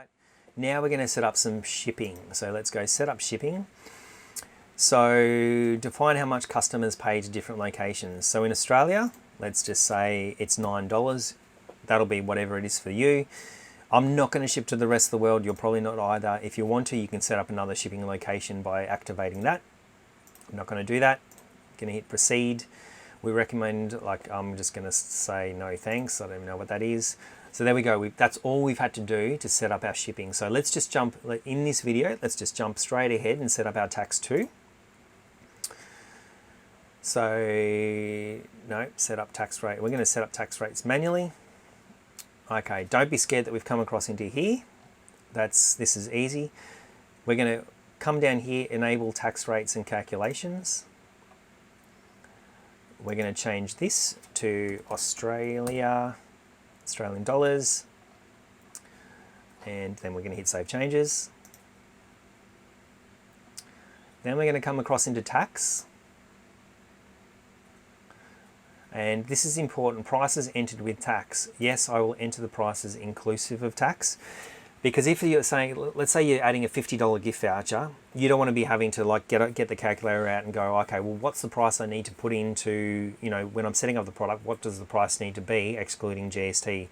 Right, now we're going to set up some shipping. So let's go set up shipping. So define how much customers pay to different locations. So in Australia, let's just say it's $9. That'll be whatever it is for you. I'm not going to ship to the rest of the world. You're probably not either. If you want to, you can set up another shipping location by activating that. I'm not going to do that. I'm going to hit proceed. We recommend, like, I'm just going to say no thanks. I don't even know what that is. So there we go. That's all we've had to do to set up our shipping. So let's just jump in this video. Let's just jump straight ahead and set up our tax too. So no, set up tax rate. We're going to set up tax rates manually. Okay, don't be scared that we've come across into here. This is easy. We're going to come down here, enable tax rates and calculations. We're going to change this to Australian dollars, and then we're going to hit save changes. Then we're going to come across into tax. And this is important, prices entered with tax. Yes, I will enter the prices inclusive of tax. Because if you're saying, let's say you're adding a $50 gift voucher, you don't want to be having to like get the calculator out and go, okay, well, what's the price I need to put into, you know, when I'm setting up the product, what does the price need to be, excluding GST?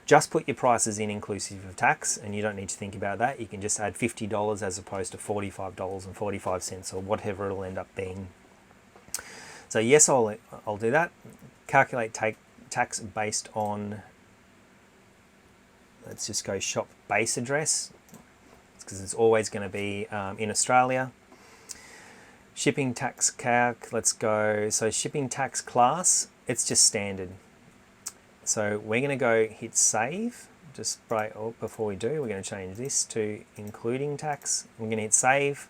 Just put your prices in inclusive of tax, and you don't need to think about that. You can just add $50 as opposed to $45.45 or whatever it'll end up being. So yes, I'll do that. Calculate tax based on, let's just go shop base address, because it's always going to be in Australia. Shipping tax calc, let's go, so shipping tax class, it's just standard. So we're going to go hit save, just right before we do, we're going to change this to including tax. We're going to hit save.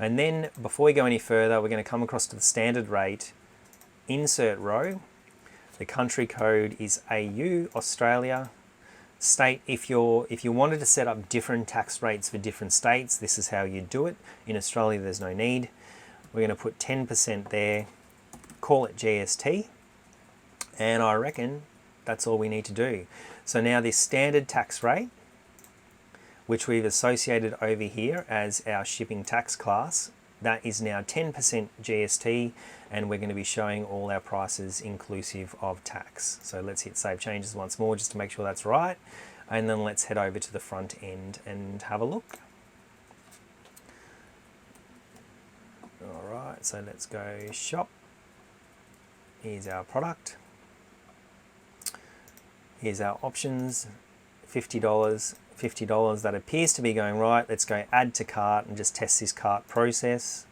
And then before we go any further, we're going to come across to the standard rate, insert row. The country code is AU, Australia. State, if you wanted to set up different tax rates for different states, this is how you do it. In Australia, there's no need. We're going to put 10% there, call it GST, and I reckon that's all we need to do. So now this standard tax rate, which we've associated over here as our shipping tax class, that is now 10% GST, and we're going to be showing all our prices inclusive of tax. So let's hit save changes once more just to make sure that's right, and then let's head over to the front end and have a look. All right, so let's go shop. Here's our product. Here's our options, $50. $50, that appears to be going right. Let's go add to cart and just test this cart process.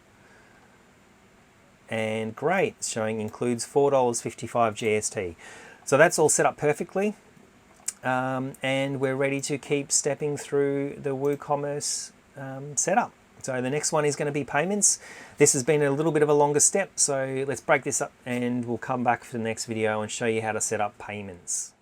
And great, it's showing includes $4.55 GST. So that's all set up perfectly. And we're ready to keep stepping through the WooCommerce setup. So the next one is going to be payments. This has been a little bit of a longer step, so let's break this up and we'll come back for the next video and show you how to set up payments.